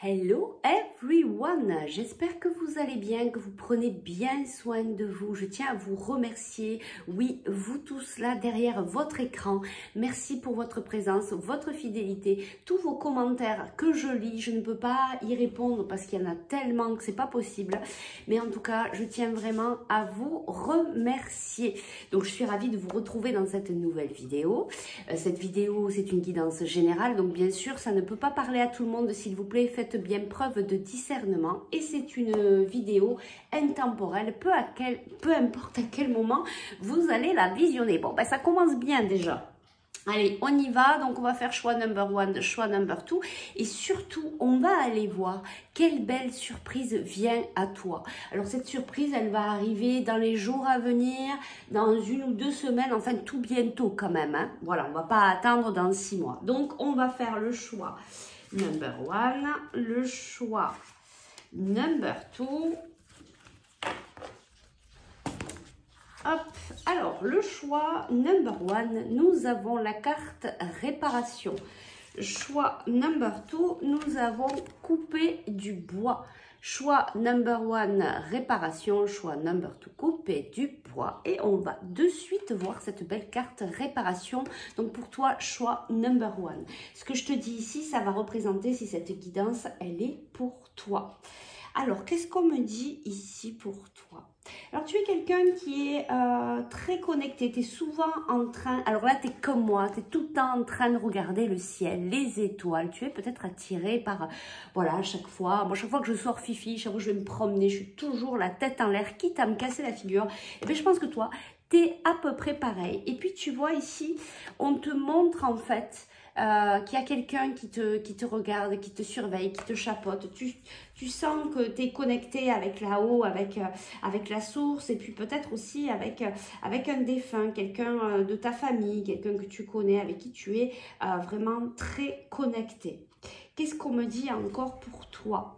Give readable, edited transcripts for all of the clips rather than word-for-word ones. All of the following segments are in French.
Hello everyone, j'espère que vous allez bien, que vous prenez bien soin de vous. Je tiens à vous remercier, oui, vous tous là derrière votre écran. Merci pour votre présence, votre fidélité, tous vos commentaires que je lis. Je ne peux pas y répondre parce qu'il y en a tellement que c'est pas possible. Mais en tout cas, je tiens vraiment à vous remercier. Donc je suis ravie de vous retrouver dans cette nouvelle vidéo. Cette vidéo, c'est une guidance générale, donc bien sûr, ça ne peut pas parler à tout le monde, s'il vous plaît, faites bien preuve de discernement et c'est une vidéo intemporelle, peu importe à quel moment vous allez la visionner. Bon, ben ça commence bien déjà. Allez, on y va. Donc, on va faire choix number one, choix number two. Et surtout, on va aller voir quelle belle surprise vient à toi. Alors, cette surprise, elle va arriver dans les jours à venir, dans 1 ou 2 semaines, enfin, tout bientôt quand même. Hein. Voilà, on ne va pas attendre dans 6 mois. Donc, on va faire le choix number one, le choix number two. Hop, alors le choix number one, nous avons la carte réparation. Choix number two, nous avons coupé du bois. Choix number one, réparation. Choix number two, couper du bois. Et on va de suite voir cette belle carte réparation. Donc pour toi, choix number one. Ce que je te dis ici, ça va représenter si cette guidance, elle est pour toi. Alors, qu'est-ce qu'on me dit ici pour toi? Alors, tu es quelqu'un qui est très connecté, tu es souvent en train, alors là, tu es comme moi, tu es tout le temps en train de regarder le ciel, les étoiles, tu es peut-être attiré par, voilà, à chaque fois, moi, chaque fois que je sors fifi, chaque fois que je vais me promener, je suis toujours la tête en l'air, quitte à me casser la figure, et bien, je pense que toi, tu es à peu près pareil. Et puis, tu vois ici, on te montre en fait qu'il y a quelqu'un qui te regarde, qui te surveille, qui te chapeaute. Tu sens que tu es connecté avec là-haut, avec la source, et puis peut-être aussi avec un défunt, quelqu'un de ta famille, quelqu'un que tu connais, avec qui tu es vraiment très connecté. Qu'est-ce qu'on me dit encore pour toi?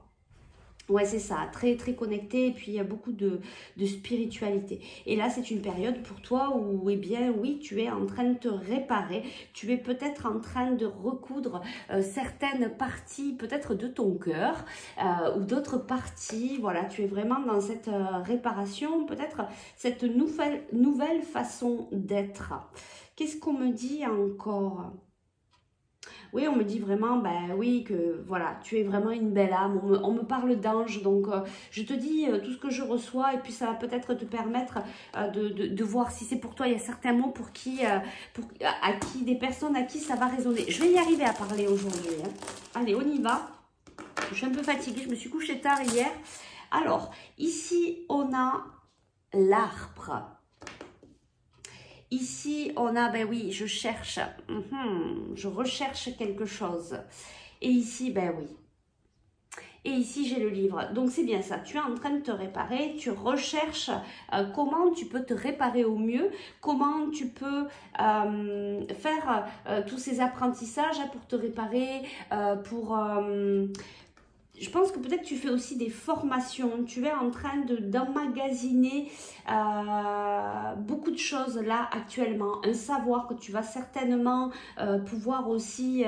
Ouais, c'est ça, très très connecté et puis il y a beaucoup de spiritualité. Et là, c'est une période pour toi où, eh bien, oui, tu es en train de te réparer. Tu es peut-être en train de recoudre certaines parties, peut-être de ton cœur ou d'autres parties. Voilà, tu es vraiment dans cette réparation, peut-être cette nouvelle façon d'être. Qu'est-ce qu'on me dit encore ? Oui, on me dit vraiment, ben oui, que voilà, tu es vraiment une belle âme. On me parle d'ange, donc je te dis tout ce que je reçois et puis ça va peut-être te permettre de voir si c'est pour toi. Il y a certains mots pour des personnes à qui ça va résonner. Je vais y arriver à parler aujourd'hui. Hein. Allez, on y va. Je suis un peu fatiguée, je me suis couchée tard hier. Alors, ici, on a l'arbre. Ici, on a, ben oui, je cherche, je recherche quelque chose. Et ici, ben oui. Et ici, j'ai le livre. Donc, c'est bien ça. Tu es en train de te réparer. Tu recherches comment tu peux te réparer au mieux. Comment tu peux faire tous ces apprentissages pour te réparer, je pense que peut-être tu fais aussi des formations, tu es en train d'emmagasiner beaucoup de choses là actuellement, un savoir que tu vas certainement pouvoir aussi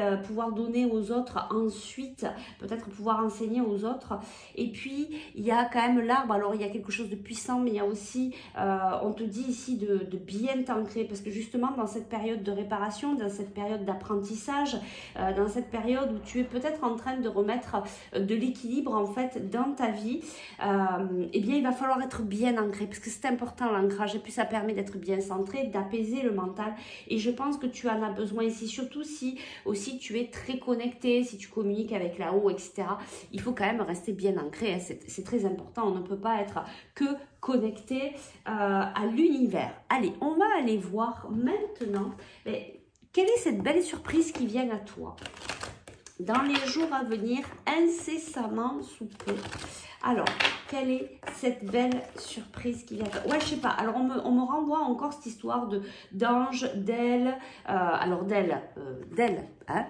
donner aux autres ensuite, peut-être pouvoir enseigner aux autres. Et puis il y a quand même l'arbre, alors il y a quelque chose de puissant, mais il y a aussi, on te dit ici de bien t'ancrer, parce que justement dans cette période de réparation, dans cette période d'apprentissage, dans cette période où tu es peut-être en train de remettre de l'équilibre en fait dans ta vie, eh bien il va falloir être bien ancré parce que c'est important l'ancrage et puis ça permet d'être bien centré, d'apaiser le mental et je pense que tu en as besoin ici, surtout si aussi tu es très connecté, si tu communiques avec là-haut, etc. Il faut quand même rester bien ancré, hein. C'est très important, on ne peut pas être que connecté à l'univers. Allez, on va aller voir maintenant quelle est cette belle surprise qui vient à toi dans les jours à venir, incessamment sous peu. Alors, quelle est cette belle surprise qui vient? Ouais, je sais pas. Alors, on me renvoie encore cette histoire d'ange, d'aile. Alors, d'aile, hein,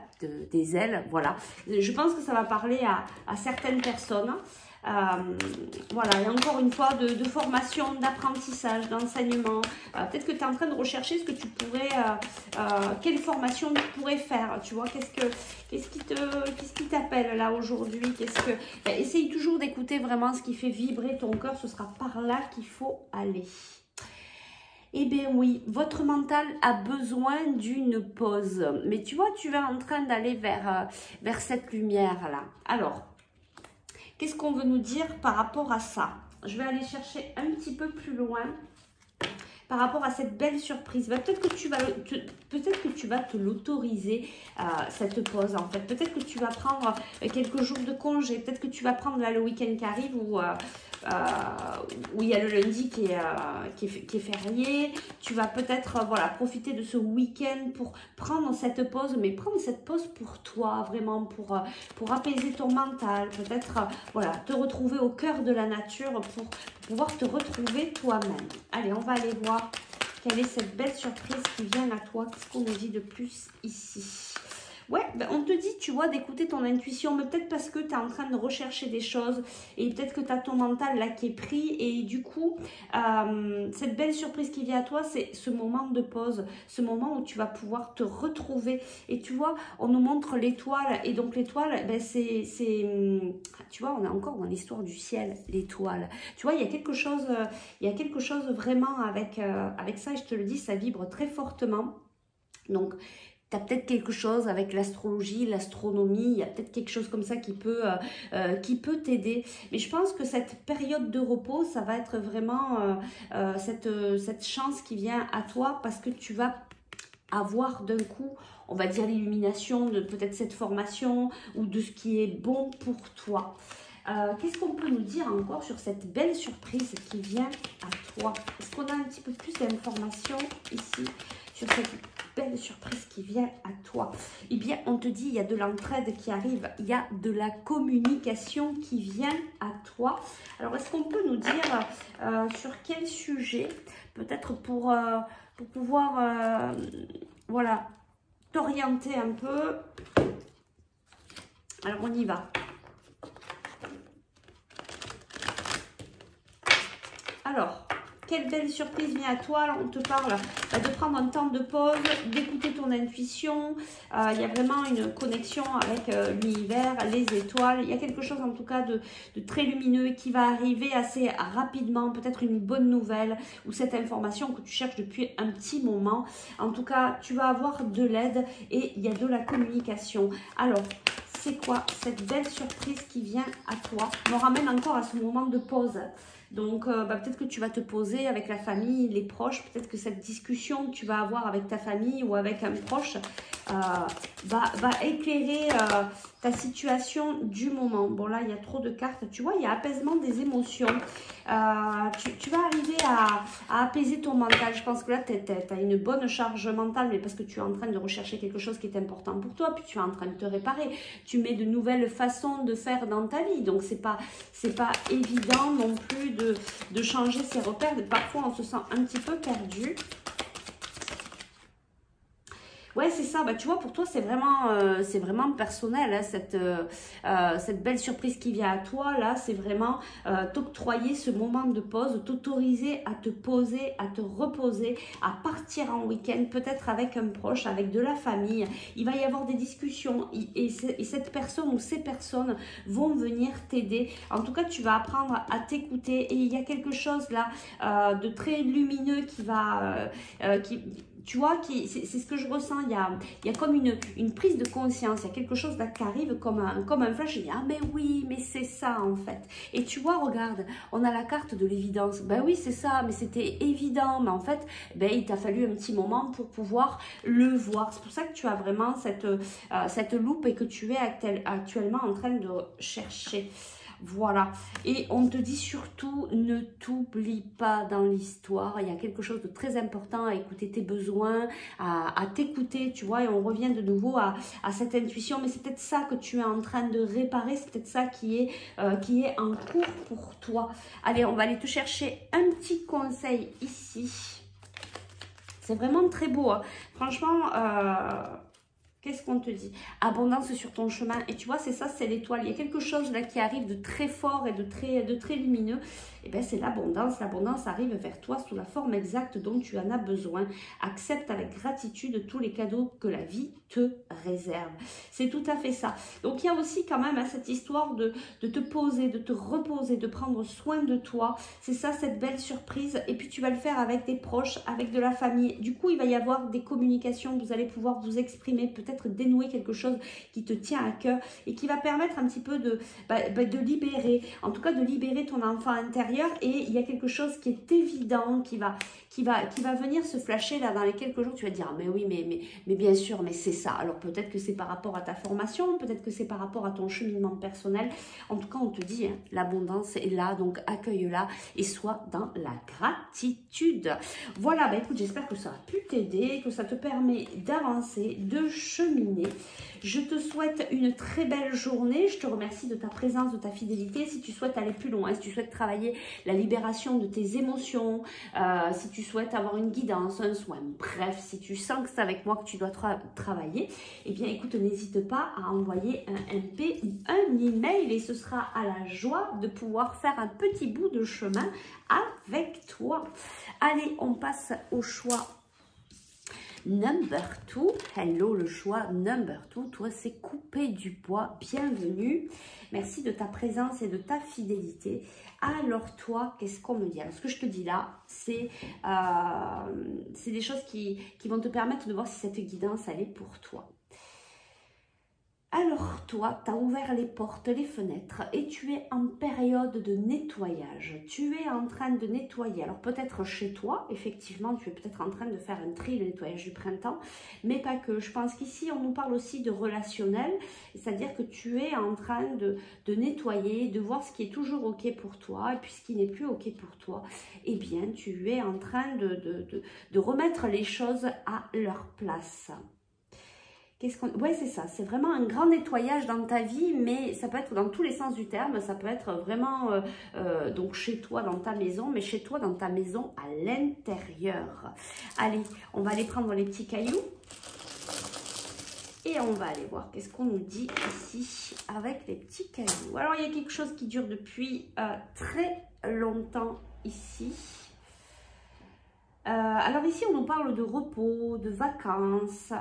des ailes, voilà. Je pense que ça va parler à certaines personnes. Voilà, et encore une fois, de formation, d'apprentissage, d'enseignement. Peut-être que tu es en train de rechercher ce que tu pourrais, quelle formation tu pourrais faire, tu vois, qu'est-ce qui t'appelle là aujourd'hui, ben, essaye toujours d'écouter vraiment ce qui fait vibrer ton cœur, ce sera par là qu'il faut aller. Eh bien oui, votre mental a besoin d'une pause. Mais tu vois, tu es en train d'aller vers cette lumière-là. Alors, qu'est-ce qu'on veut nous dire par rapport à ça? Je vais aller chercher un petit peu plus loin par rapport à cette belle surprise. Peut-être que tu vas te l'autoriser, cette pause en fait. Peut-être que tu vas prendre quelques jours de congé. Peut-être que tu vas prendre là le week-end qui arrive où il y a le lundi qui est férié. Tu vas peut-être voilà, profiter de ce week-end pour prendre cette pause, mais prendre cette pause pour toi, vraiment pour apaiser ton mental, peut-être voilà, te retrouver au cœur de la nature pour pouvoir te retrouver toi-même. Allez, on va aller voir quelle est cette belle surprise qui vient à toi. Qu'est-ce qu'on nous dit de plus ici? Ouais, ben on te dit, tu vois, d'écouter ton intuition, mais peut-être parce que tu es en train de rechercher des choses et peut-être que tu as ton mental là qui est pris et du coup, cette belle surprise qui vient à toi, c'est ce moment de pause, ce moment où tu vas pouvoir te retrouver. Et tu vois, on nous montre l'étoile et donc l'étoile, ben tu vois, on est encore dans l'histoire du ciel, l'étoile. Tu vois, il y a quelque chose vraiment avec ça et je te le dis, ça vibre très fortement. Donc, tu as peut-être quelque chose avec l'astrologie, l'astronomie, il y a peut-être quelque chose comme ça qui peut t'aider. Mais je pense que cette période de repos, ça va être vraiment cette chance qui vient à toi parce que tu vas avoir d'un coup, on va dire l'illumination de peut-être cette formation ou de ce qui est bon pour toi. Qu'est-ce qu'on peut nous dire encore sur cette belle surprise qui vient à toi? Est-ce qu'on a un petit peu plus d'informations ici sur cette belle surprise qui vient à toi? Eh bien, on te dit, il y a de l'entraide qui arrive, il y a de la communication qui vient à toi. Alors, est-ce qu'on peut nous dire sur quel sujet, peut-être pour pouvoir, voilà, t'orienter un peu? Alors, on y va. Alors, quelle belle surprise vient à toi? On te parle de prendre un temps de pause, d'écouter ton intuition. Il y a vraiment une connexion avec l'univers, les étoiles. Il y a quelque chose en tout cas de très lumineux qui va arriver assez rapidement. Peut-être une bonne nouvelle ou cette information que tu cherches depuis un petit moment. En tout cas, tu vas avoir de l'aide et il y a de la communication. Alors, c'est quoi cette belle surprise qui vient à toi? On ramène encore à ce moment de pause. Donc, peut-être que tu vas te poser avec la famille, les proches. Peut-être que cette discussion que tu vas avoir avec ta famille ou avec un proche va éclairer ta situation du moment. Bon, là, il y a trop de cartes. Tu vois, il y a apaisement des émotions. Tu vas arriver à apaiser ton mental. Je pense que là, tu as une bonne charge mentale, mais parce que tu es en train de rechercher quelque chose qui est important pour toi, puis tu es en train de te réparer. Tu mets de nouvelles façons de faire dans ta vie. Donc, c'est pas évident non plus de changer ses repères. Parfois, on se sent un petit peu perdu. Ouais, c'est ça. Bah, tu vois, pour toi, c'est vraiment personnel. Hein, cette belle surprise qui vient à toi, là, c'est vraiment t'octroyer ce moment de pause, t'autoriser à te poser, à te reposer, à partir en week-end, peut-être avec un proche, avec de la famille. Il va y avoir des discussions et cette personne ou ces personnes vont venir t'aider. En tout cas, tu vas apprendre à t'écouter et il y a quelque chose là de très lumineux qui va... tu vois, c'est ce que je ressens, il y a comme une prise de conscience, il y a quelque chose là qui arrive comme un flash, je dis, ah mais oui, mais c'est ça en fait. Et tu vois, regarde, on a la carte de l'évidence, ben oui c'est ça, mais c'était évident, mais en fait, ben, il t'a fallu un petit moment pour pouvoir le voir. C'est pour ça que tu as vraiment cette loupe et que tu es actuellement en train de chercher. Voilà, et on te dit surtout, ne t'oublie pas dans l'histoire, il y a quelque chose de très important à écouter tes besoins, à t'écouter, tu vois, et on revient de nouveau à cette intuition, mais c'est peut-être ça que tu es en train de réparer, c'est peut-être ça qui est en cours pour toi. Allez, on va aller te chercher un petit conseil ici. C'est vraiment très beau, hein. Franchement... Qu'est-ce qu'on te dit? Abondance sur ton chemin. Et tu vois, c'est ça, c'est l'étoile. Il y a quelque chose là qui arrive de très fort et de très lumineux. Et bien, c'est l'abondance. L'abondance arrive vers toi sous la forme exacte dont tu en as besoin. Accepte avec gratitude tous les cadeaux que la vie te réserve. C'est tout à fait ça. Donc, il y a aussi quand même cette histoire de te poser, de te reposer, de prendre soin de toi. C'est ça, cette belle surprise. Et puis, tu vas le faire avec tes proches, avec de la famille. Du coup, il va y avoir des communications. Vous allez pouvoir vous exprimer, peut-être dénouer quelque chose qui te tient à cœur et qui va permettre un petit peu de libérer, en tout cas de libérer ton enfant intérieur. Et il y a quelque chose qui est évident, qui va venir se flasher là dans les quelques jours. Tu vas te dire, ah, mais oui, mais bien sûr, mais c'est ça. Alors peut-être que c'est par rapport à ta formation, peut-être que c'est par rapport à ton cheminement personnel. En tout cas, on te dit, hein, l'abondance est là, donc accueille-la et sois dans la gratitude. Voilà, bah écoute, j'espère que ça a pu t'aider, que ça te permet d'avancer, de cheminer. Je te souhaite une très belle journée. Je te remercie de ta présence, de ta fidélité. Si tu souhaites aller plus loin, si tu souhaites travailler la libération de tes émotions, si tu souhaites avoir une guidance, un soin, bref, si tu sens que c'est avec moi que tu dois travailler, eh bien écoute, n'hésite pas à envoyer un MP ou un email et ce sera à la joie de pouvoir faire un petit bout de chemin avec toi. Allez, on passe au choix number 2. Hello, le choix number 2. Toi, c'est couper du bois. Bienvenue. Merci de ta présence et de ta fidélité. Alors, toi, qu'est-ce qu'on me dit? Alors, ce que je te dis là, c'est des choses qui vont te permettre de voir si cette guidance, elle est pour toi. Alors toi, tu as ouvert les portes, les fenêtres et tu es en période de nettoyage. Tu es en train de nettoyer. Alors peut-être chez toi, effectivement, tu es peut-être en train de faire un tri, le nettoyage du printemps, mais pas que. Je pense qu'ici, on nous parle aussi de relationnel, c'est-à-dire que tu es en train de nettoyer, de voir ce qui est toujours OK pour toi et puis ce qui n'est plus OK pour toi. Eh bien, tu es en train de remettre les choses à leur place. Ouais, c'est ça, c'est vraiment un grand nettoyage dans ta vie, mais ça peut être dans tous les sens du terme, ça peut être vraiment donc chez toi dans ta maison, mais chez toi dans ta maison à l'intérieur. Allez, on va aller prendre les petits cailloux et on va aller voir qu'est-ce qu'on nous dit ici avec les petits cailloux. Alors, il y a quelque chose qui dure depuis très longtemps ici. Alors ici, on nous parle de repos, de vacances.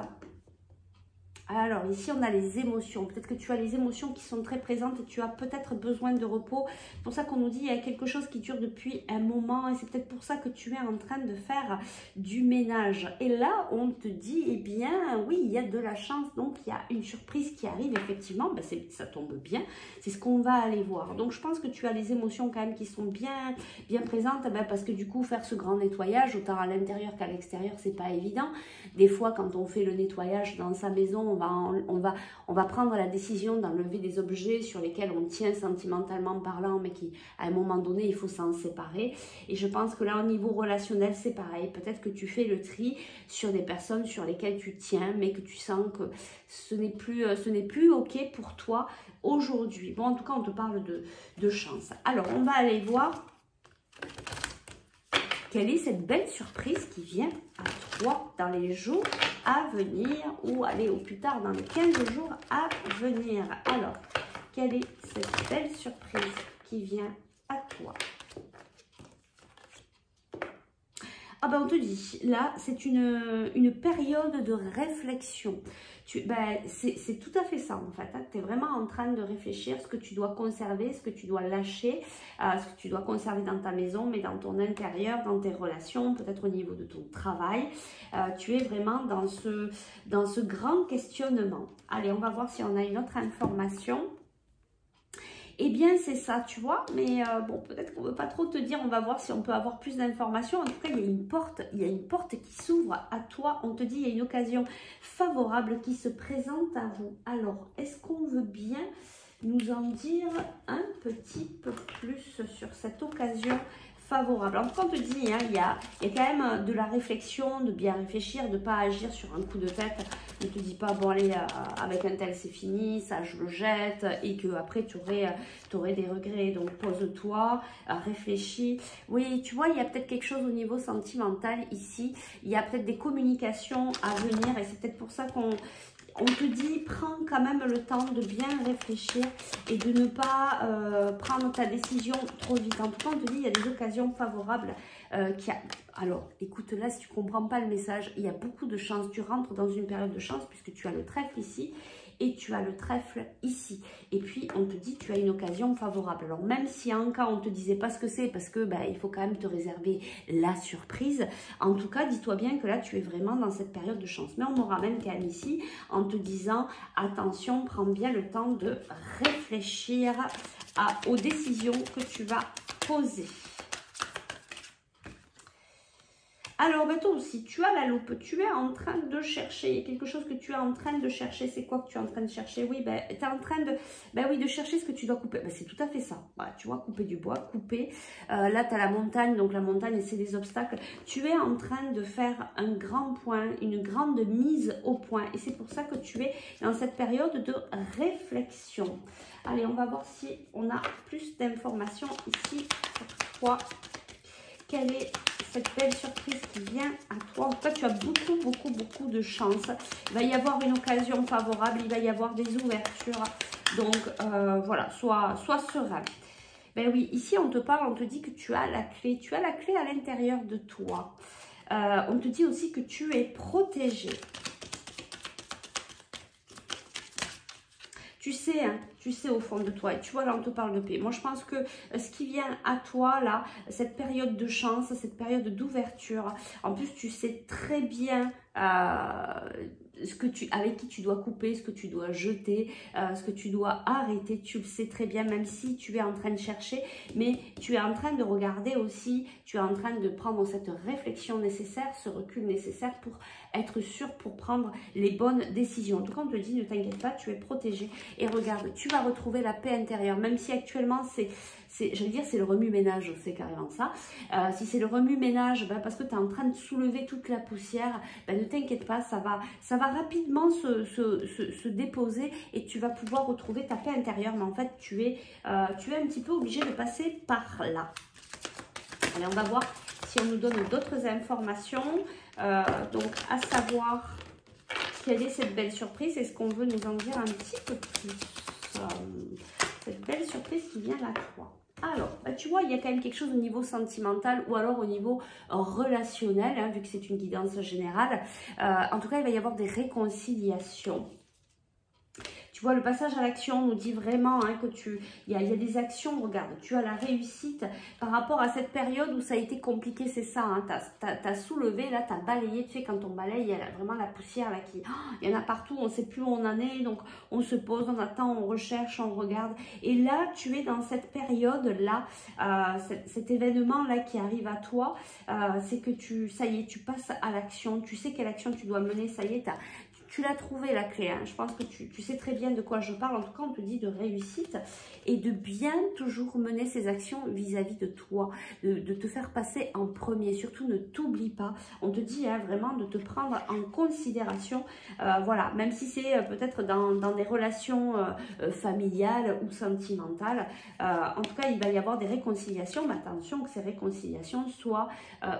Alors ici on a les émotions, peut-être que tu as les émotions qui sont très présentes et tu as peut-être besoin de repos. C'est pour ça qu'on nous dit qu'il y a quelque chose qui dure depuis un moment et c'est peut-être pour ça que tu es en train de faire du ménage. Et là on te dit, eh bien oui, il y a de la chance, donc il y a une surprise qui arrive effectivement, ben, ça tombe bien, c'est ce qu'on va aller voir. Donc je pense que tu as les émotions quand même qui sont bien présentes, ben, parce que du coup faire ce grand nettoyage, autant à l'intérieur qu'à l'extérieur, c'est pas évident. Des fois quand on fait le nettoyage dans sa maison, on va prendre la décision d'enlever des objets sur lesquels on tient sentimentalement parlant, mais qui, à un moment donné, il faut s'en séparer. Et je pense que là, au niveau relationnel, c'est pareil. Peut-être que tu fais le tri sur des personnes sur lesquelles tu tiens, mais que tu sens que ce n'est plus OK pour toi aujourd'hui. Bon, en tout cas, on te parle de chance. Alors, on va aller voir quelle est cette belle surprise qui vient à toi dans les jours à venir ou aller au plus tard dans les 15 jours à venir. Alors, quelle est cette belle surprise qui vient à toi? Ah ben on te dit, là c'est une période de réflexion. C'est tout à fait ça en fait. Hein. Tu es vraiment en train de réfléchir ce que tu dois conserver, ce que tu dois lâcher, ce que tu dois conserver dans ta maison, mais dans ton intérieur, dans tes relations, peut-être au niveau de ton travail. Tu es vraiment dans ce grand questionnement. Allez, on va voir si on a une autre information. Eh bien, c'est ça, tu vois, mais bon, peut-être qu'on ne veut pas trop te dire, on va voir si on peut avoir plus d'informations. En tout cas, il y a une porte qui s'ouvre à toi. On te dit, il y a une occasion favorable qui se présente à vous. Alors, est-ce qu'on veut bien nous en dire un petit peu plus sur cette occasion favorable? En tout cas, on te dit, hein, il y a quand même de la réflexion, de bien réfléchir, de ne pas agir sur un coup de tête. Ne te dis pas, bon allez, avec un tel c'est fini, ça je le jette, et que après tu aurais des regrets. Donc pose-toi, réfléchis. Oui, tu vois, il y a peut-être quelque chose au niveau sentimental ici. Il y a peut-être des communications à venir, et c'est peut-être pour ça qu'on... On te dit, prends quand même le temps de bien réfléchir et de ne pas prendre ta décision trop vite. En tout cas, on te dit, il y a des occasions favorables. Alors, écoute, là, si tu ne comprends pas le message, il y a beaucoup de chance. Tu rentres dans une période de chance puisque tu as le trèfle ici et tu as le trèfle ici. Et puis, on te dit, tu as une occasion favorable. Alors, même si en cas, on ne te disait pas ce que c'est parce que il faut quand même te réserver la surprise. En tout cas, dis-toi bien que là, tu es vraiment dans cette période de chance. Mais on me ramène quand même ici en te disant, attention, prends bien le temps de réfléchir aux décisions que tu vas poser. Alors, toi aussi, tu as la loupe, tu es en train de chercher, il y a quelque chose que tu es en train de chercher. C'est quoi que tu es en train de chercher? Oui, tu es en train de chercher ce que tu dois couper. C'est tout à fait ça. Voilà, tu vois, couper du bois, couper. Là, tu as la montagne, donc la montagne, c'est des obstacles. Tu es en train de faire un grand point, une grande mise au point. Et c'est pour ça que tu es dans cette période de réflexion. Allez, on va voir si on a plus d'informations ici pour toi. Quelle est cette belle surprise qui vient à toi? En tout cas, tu as beaucoup de chance. Il va y avoir une occasion favorable, il va y avoir des ouvertures. Donc, voilà, sois serein. Oui, ici, on te parle, on te dit que tu as la clé. Tu as la clé à l'intérieur de toi. On te dit aussi que tu es protégé. Tu sais au fond de toi, et tu vois là on te parle de paix. Moi je pense que ce qui vient à toi là, cette période de chance, cette période d'ouverture, en plus tu sais très bien avec qui tu dois couper, ce que tu dois jeter, ce que tu dois arrêter, tu le sais très bien, même si tu es en train de chercher, mais tu es en train de regarder aussi, tu es en train de prendre cette réflexion nécessaire, ce recul nécessaire pour être sûr, pour prendre les bonnes décisions. En tout cas, on te dit, ne t'inquiète pas, tu es protégé. Et regarde, tu vas retrouver la paix intérieure, même si actuellement, je veux dire, c'est le remue-ménage, c'est carrément ça. Si c'est le remue-ménage, parce que tu es en train de soulever toute la poussière, ne t'inquiète pas, ça va rapidement se déposer et tu vas pouvoir retrouver ta paix intérieure. Mais en fait, tu es un petit peu obligé de passer par là. Allez, on va voir si on nous donne d'autres informations. Donc, à savoir quelle est cette belle surprise. Est-ce qu'on veut nous en dire un petit peu plus? Cette belle surprise qui vient à toi. Alors, tu vois, il y a quand même quelque chose au niveau sentimental ou alors au niveau relationnel, vu que c'est une guidance générale. En tout cas, il va y avoir des réconciliations. Tu vois, le passage à l'action nous dit vraiment que il y a des actions, regarde, tu as la réussite par rapport à cette période où ça a été compliqué, c'est ça, tu as soulevé, là, tu as balayé, tu sais, quand on balaye, il y a vraiment la poussière, là, il y en a partout, on ne sait plus où on en est, donc on se pose, on attend, on recherche, on regarde, et là, tu es dans cette période-là, cet événement-là qui arrive à toi, c'est que ça y est, tu passes à l'action, tu sais quelle action tu dois mener, ça y est, tu l'as trouvé la clé, je pense que tu sais très bien de quoi je parle. En tout cas, on te dit de réussite et de bien toujours mener ces actions vis-à-vis de toi, de te faire passer en premier. Surtout, ne t'oublie pas. On te dit vraiment de te prendre en considération. Voilà, même si c'est peut-être dans des relations familiales ou sentimentales. En tout cas, il va y avoir des réconciliations. Mais attention que ces réconciliations soient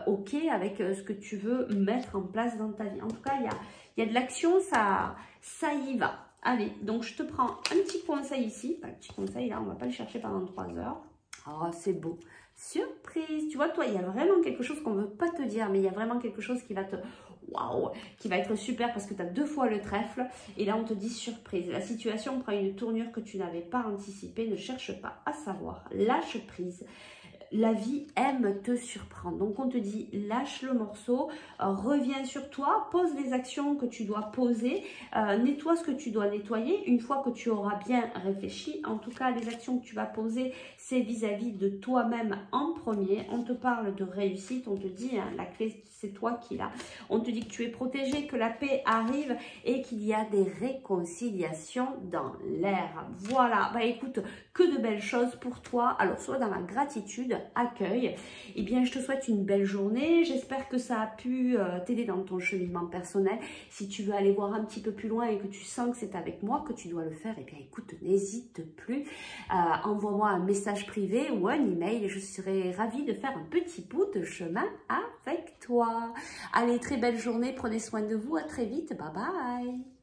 OK avec ce que tu veux mettre en place dans ta vie. En tout cas, il y a de l'action, ça y va. Allez, donc je te prends un petit conseil ici. Un petit conseil, là, on ne va pas le chercher pendant 3 heures. Oh, c'est beau. Surprise. Tu vois, toi, il y a vraiment quelque chose qu'on ne veut pas te dire, mais il y a vraiment quelque chose qui va te... Waouh, qui va être super parce que tu as 2 fois le trèfle. Et là, on te dit surprise. La situation prend une tournure que tu n'avais pas anticipée. Ne cherche pas à savoir. Lâche prise. La vie aime te surprendre. Donc, on te dit, lâche le morceau, reviens sur toi, pose les actions que tu dois poser, nettoie ce que tu dois nettoyer. Une fois que tu auras bien réfléchi, en tout cas, les actions que tu vas poser, c'est vis-à-vis de toi-même en premier. On te parle de réussite, on te dit, la clé, c'est toi qui l'as. On te dit que tu es protégé, que la paix arrive et qu'il y a des réconciliations dans l'air. Voilà, écoute, que de belles choses pour toi. Alors, sois dans la gratitude, accueil. Eh bien, je te souhaite une belle journée. J'espère que ça a pu t'aider dans ton cheminement personnel. Si tu veux aller voir un petit peu plus loin et que tu sens que c'est avec moi que tu dois le faire, eh bien, écoute, n'hésite plus. Envoie-moi un message privé ou un email. Je serai ravie de faire un petit bout de chemin avec toi. Allez, très belle journée. Prenez soin de vous. À très vite. Bye bye.